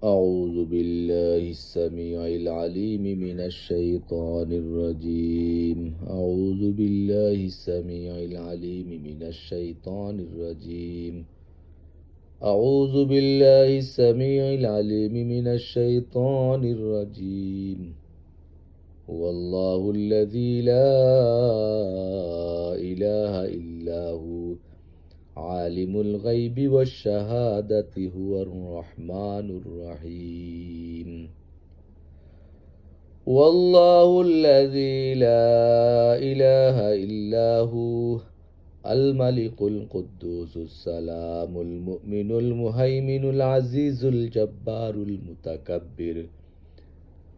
أعوذ بالله السميع العليم من الشيطان الرجيم. أعوذ بالله السميع العليم من الشيطان الرجيم. أعوذ بالله السميع العليم من الشيطان الرجيم. هو الله الذي لا إله إلا هو عالم الغيب والشهادة هو الرحمن الرحيم. والله الذي لا إله إلا هو الملك القدوس السلام المؤمن المهيمن العزيز الجبار المتكبر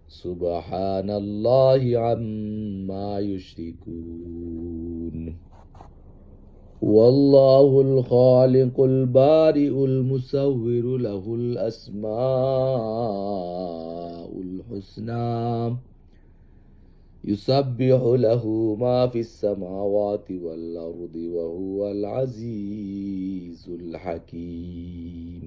سبحان الله عما يشركون. والله الخالق البارئ المصور له الأسماء الحسنى يسبح له ما في السماوات والأرض وهو العزيز الحكيم.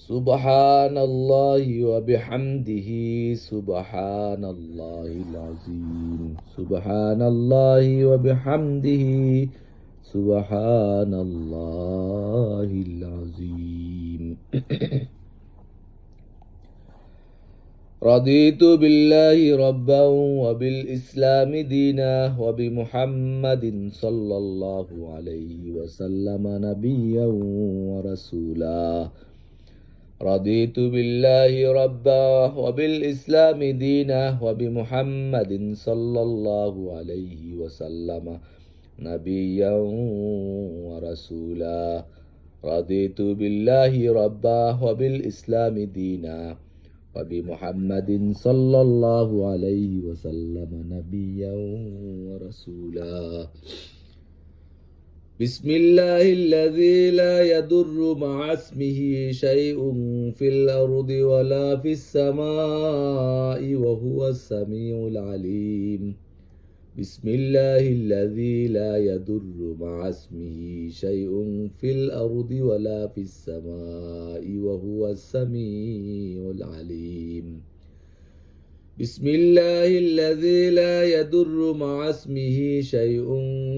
سبحان الله وبحمده سبحان الله العظيم. سبحان الله وبحمده سبحان الله العظيم. رضيت بالله ربا وبالإسلام دينا وبمحمد صلى الله عليه وسلم نبيا ورسولا. رضيت بالله ربا وبالإسلام دينا وبمحمد صلى الله عليه وسلم نبيا ورسولا. رضيت بالله ربا وبالإسلام دينا وبمحمد صلى الله عليه وسلم نبيا ورسولا. بسم الله الذي لا يضر مع اسمه شيء في الأرض ولا في السماء وهو السميع العليم. بسم الله الذي لا يضر مع اسمه شيء في الأرض ولا في السماء وهو السميع العليم. بسم الله الذي لا يضر مع اسمه شيء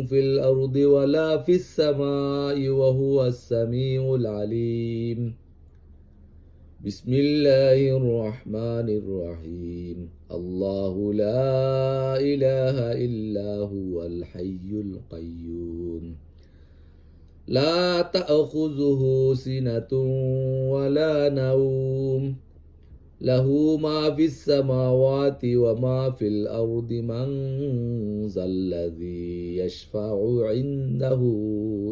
في الأرض ولا في السماء وهو السميع العليم. بسم الله الرحمن الرحيم. الله لا إله إلا هو الحي القيوم لا تأخذه سنة ولا نوم له ما في السماوات وما في الأرض. من ذا الذي يشفع عنده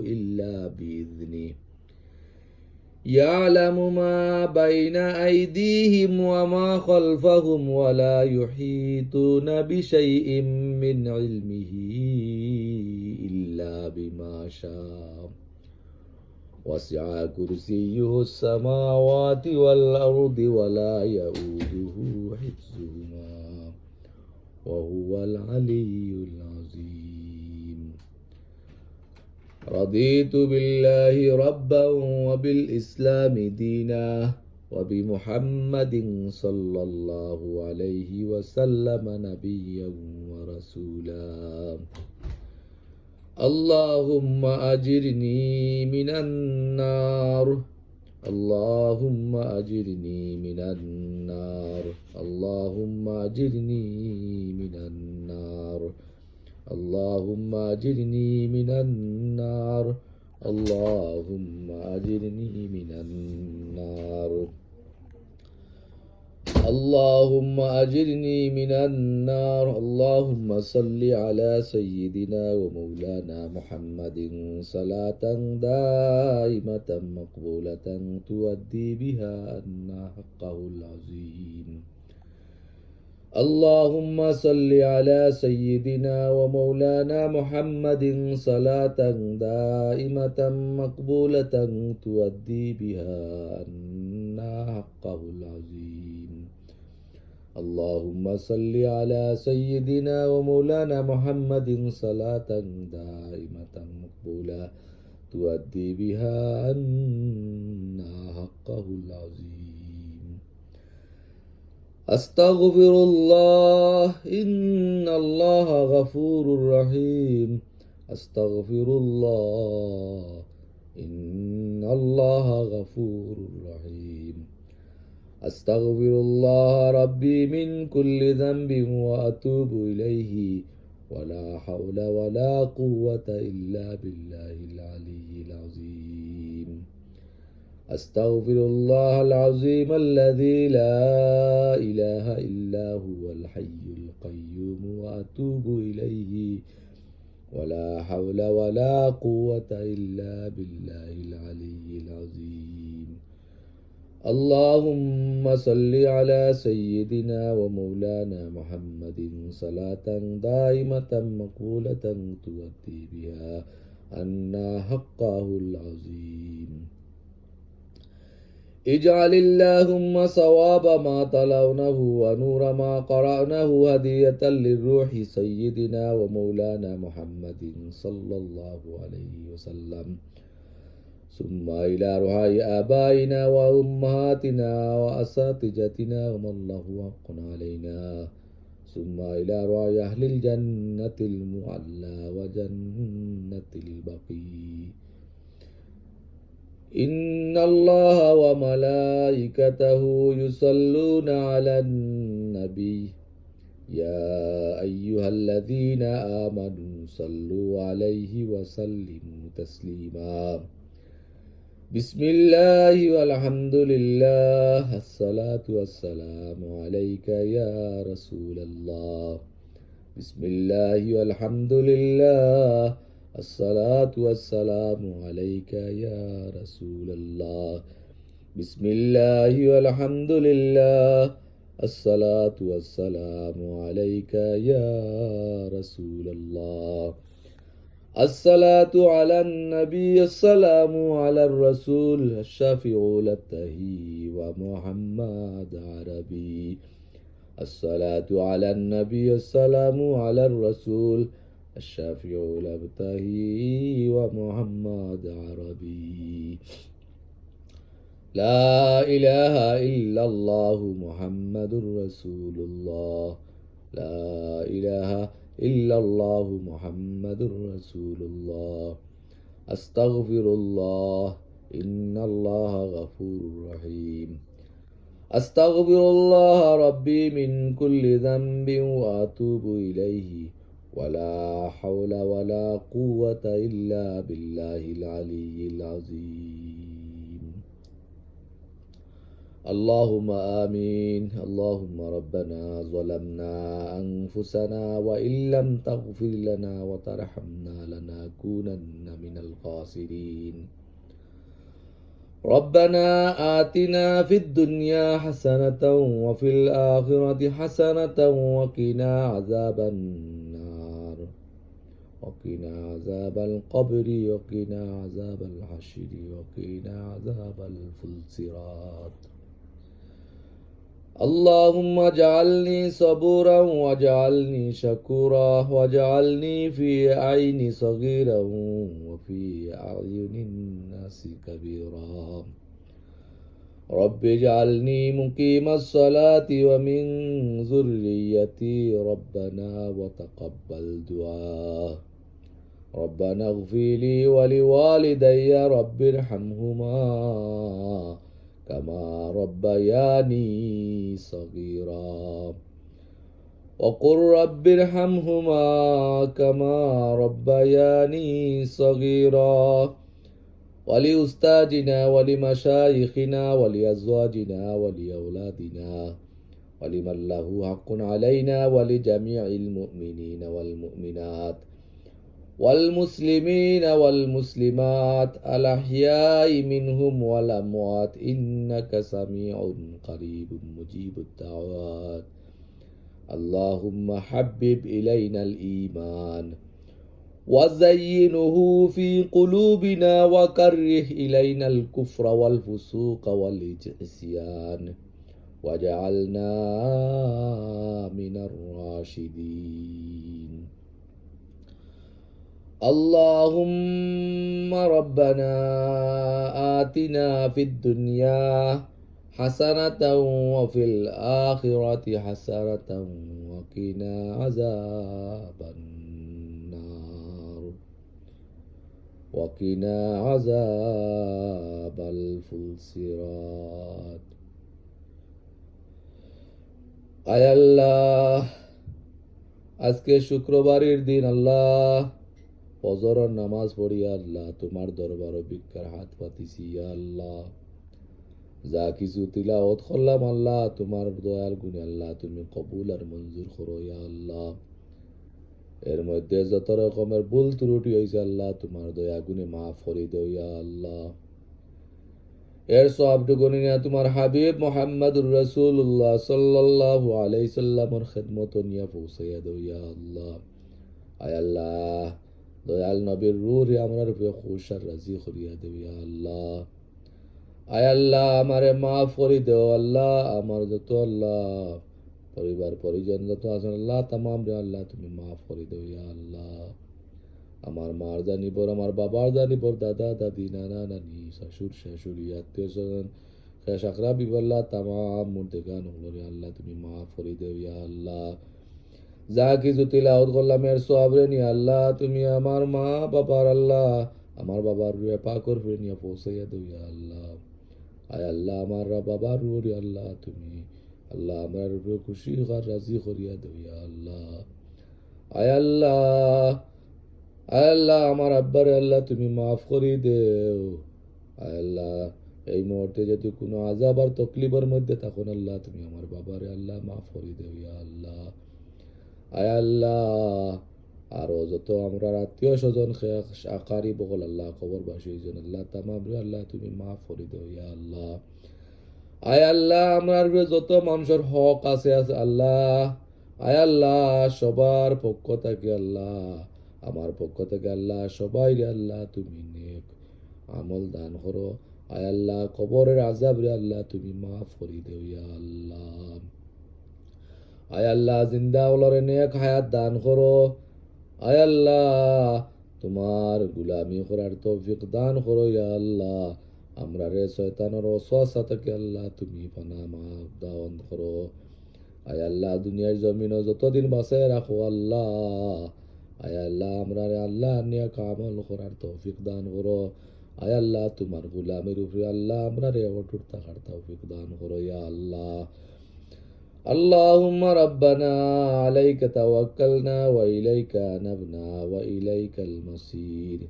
إلا بإذنه يعلم ما بين أيديهم وما خلفهم ولا يحيطون بشيء من علمه إلا بما شاء. وسع كرسيه السماوات والأرض ولا يؤوده حفظهما وهو العلي العظيم. رضيت بالله ربا وبالإسلام دينا وبمحمد صلى الله عليه وسلم نبيا ورسولا. اللهم أجرني من النار. اللهم أجرني من النار. اللهم أجرني من النار. اللهم أجرني من النار. اللهم أجرني من النار. اللهم أجرني من النار. اللهم صل على سيدنا ومولانا محمد صلاة دائمة مقبولة تؤدي بها عنا حقه العظيم. اللهم صل على سيدنا ومولانا محمد صلاة دائمة مقبولة تؤدي بها عنا حقه العظيم. اللهم صل على سيدنا ومولانا محمد صلاة دائمة مقبولة تؤدي بها عنا حقه العظيم. أستغفر الله إن الله غفور رحيم. أستغفر الله إن الله غفور رحيم. أستغفر الله ربي من كل ذنب وأتوب إليه ولا حول ولا قوة إلا بالله العلي العظيم. أستغفر الله العظيم الذي لا إله إلا هو الحي القيوم وأتوب إليه ولا حول ولا قوة إلا بالله العلي العظيم. اللهم صل على سيدنا ومولانا محمد صلاة دائمة مقبولة تؤدي بها عنا حقه العظيم. اجعل اللهم صواب ما تلونه ونور ما قرأناه هدية للروح سيدنا ومولانا محمد صلى الله عليه وسلم، ثم إلى روح آبائنا وأمهاتنا وأساتذتنا ومن له حق علينا، ثم إلى روح أهل الجنة المعلى وجنة البقيع. إن الله وملائكته يصلون على النبي يا أيها الذين آمنوا صلوا عليه وسلموا تسليما. بسم الله والحمد لله الصلاة والسلام عليك يا رسول الله. بسم الله والحمد لله الصلاة والسلام عليك يا رسول الله. بسم الله والحمد لله الصلاة والسلام عليك يا رسول الله. الصلاة على النبي السلام على الرسول الشافع التهي ومحمد عربي. الصلاة على النبي السلام على الرسول الشافع الابتهي ومحمد عربي. لا إله إلا الله محمد رسول الله. لا إله إلا الله محمد رسول الله. أستغفر الله إن الله غفور رحيم. أستغفر الله ربي من كل ذنب وأتوب إليه ولا حول ولا قوة إلا بالله العلي العظيم. اللهم آمين. اللهم ربنا ظلمنا أنفسنا وإن لم تغفر لنا وترحمنا لنكونن من الخاسرين. ربنا آتنا في الدنيا حسنة وفي الآخرة حسنة وقنا عذاب النار وقنا عذاب القبر وقنا عذاب الحشر وقنا عذاب الفلسرات. اللهم اجعلني صبورا واجعلني شكورا واجعلني في عين صغيرا وفي أعين الناس كبيرا. رب اجعلني مقيم الصلاة ومن ذريتي ربنا وتقبل دعاء. ربنا اغفر لي ولوالدي رب ارحمهما كما ربياني صغيرا. وقل رب ارحمهما كما ربياني صغيرا. ولأستاذنا ولمشايخنا ولأزواجنا ولأولادنا ولمن له حق علينا ولجميع المؤمنين والمؤمنات والمسلمين والمسلمات الأحياء منهم والأموات إنك سميع قريب مجيب الدعوات. اللهم حبب إلينا الإيمان وزينه في قلوبنا وكره إلينا الكفر والفسوق والعصيان واجعلنا من الراشدين. اللهم ربنا آتنا في الدنيا حسنة وفي الآخرة حسنة وقنا عذاب النار وقنا عذاب الفلسرات আয় আল্লাহ, আজকে শুক্রবারের দিন আল্লাহ ফজরের নামাজ পড়িয়া আল্লাহ তোমার দরবার ভিক্ষার হাত পাতিছি ইয়া আল্লাহ। যা কিছু তিলাওয়াত করলাম আল্লাহ তোমার দয়াল গুণে আল্লাহ তুমি কবুল আর মঞ্জুর করো ইয়া আল্লাহ। এর মধ্যে যত রকমের ভুল ত্রুটি হয়েছে আল্লাহ তোমার দয়া গুণে মাফ করে দাও ইয়া আল্লাহ। এর সবটুকু নিয়ে তোমার হাবিব মোহাম্মদুর রাসূলুল্লাহ সাল্লাল্লাহু আলাইহি সাল্লামের খেদমত নিয়ে পৌঁছাইয়া দাও ইয়া আল্লাহ। আয় আল্লাহ, দয়াল নবীর রূহে আমার উপরে খুশ আর রাজি করিয়া দেও ইয়া আল্লাহ। আয় আল্লাহ, আমারে মাফ করে দেও আল্লাহ। আমার যত আল্লাহ পরিবার পরিজন যত আছেন আল্লাহ তামাম রে আল্লাহ তুমি মাফ করে দেও ইয়া আল্লাহ। আমার মার জানিবর, আমার বাবার জানিবর, দাদা দাদি, নানা নানি, শাশুর শাশুড়ি, আত্মীয় স্বজন, শাকরা বিবল্লা তামাম মুর্দেগান হলরে আল্লাহ তুমি মাফ করে দেও ইয়া আল্লাহ। যা কিছু তিলাওয়াত করলাম এর সওয়াবরে নিয়ে আল্লাহ তুমি আমার মা বাবার আল্লাহ আমার বাবার রুহে পাকর ফিরে নিয়ে পৌঁছাইয়া দেও ইয়া আল্লাহ। আয় আল্লাহ, আমার বাবার রুহে আল্লাহ তুমি আল্লাহ আমার রুহে খুশি আর রাজি করিয়া দেও ইয়া আল্লাহ। আয় আল্লাহ, আয় আল্লাহ, আমার আব্বারে আল্লাহ তুমি মাফ করে দেও। আয় আল্লাহ, এই মুহূর্তে যদি কোনো আযাব আর তকলিফের মধ্যে থাকুন আল্লাহ তুমি আমার বাবারে আল্লাহ মাফ করে দেও ইয়া আল্লাহ। আয় আল্লাহ, আরো যত আমরা আত্মীয় স্বজন আকারি বকল আল্লাহ খবরবাসী জন আল্লাহ তামাম রে আল্লাহ তুমি মাফ করে দেও ইয়া আল্লাহ। আয় আল্লাহ, আমার যত মানুষের হক আছে আছে আল্লাহ, আয় আল্লাহ সবার পক্ষ থেকে আল্লাহ আমার পক্ষ থেকে আল্লাহ সবাই রে আল্লাহ তুমি নেক আমল দান করো। আয় আল্লাহ, কবরের আযাব রে আল্লাহ তুমি মাফ করে দেও ইয়া আল্লাহ। আয় আল্লাহ, জিন্দা ওলরে নেক হায়াত দান করো। আয় আল্লাহ, তোমার গুলামি করার তৌফিক দান করো ইয়া আল্লাহ। আমরা রে শয়তানের ওয়াসওয়াসা থেকে আল্লাহ তুমি পানাহ মাফ দান করো। আয় আল্লাহ, দুনিয়ার জমিনে যতদিন বাঁচায় রাখো আল্লাহ। আয় আল্লাহ, আমরা রে আল্লাহ নেক আমল করার তৌফিক দান করো। আয় আল্লাহ, তোমার গুলামের উপরে আল্লাহ আমরা রে অটুট থাকার তৌফিক দান করো ইয়া আল্লাহ। اللهم ربنا عليك توكلنا وإليك أنبنا وإليك المصير।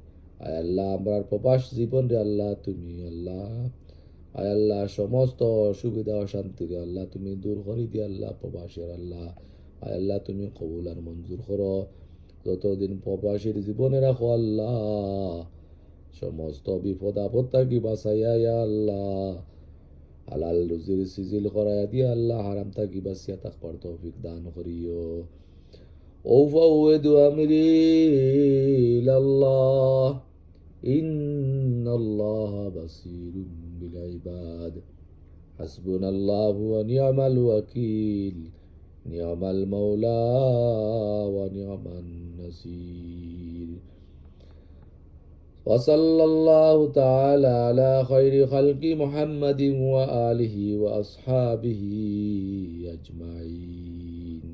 আয় আল্লাহ, আমার প্রবাস জীবন রে আল্লাহ তুমি আল্লাহ আয় আল্লাহ সমস্ত অসুবিধা অশান্তি রে আল্লাহ তুমি দূর করে দিয়ে আল্লাহ প্রবাসের আল্লাহ আয় আল্লাহ তুমি কবুল আর মঞ্জুর করো। যতদিন প্রবাসীর জীবনে রাখো আল্লাহ সমস্ত বিপদ আপদ থাকি বাঁচাইয়া ইয়া আল্লাহ। হালাল রুজির সিজিল করাইয়া দিয়া আল্লাহ হারাম থাকি বাঁচিয়া থাকবার তৌফিক দান করিও। أوفوض أمري إلى الله إن الله بصير بالعباد حسبنا الله ونعم الوكيل نعم المولى ونعم النصير وصلى الله تعالى على خير خلق محمد وآله وأصحابه أجمعين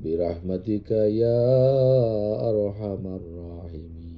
برحمتك يا أرحم الراحمين.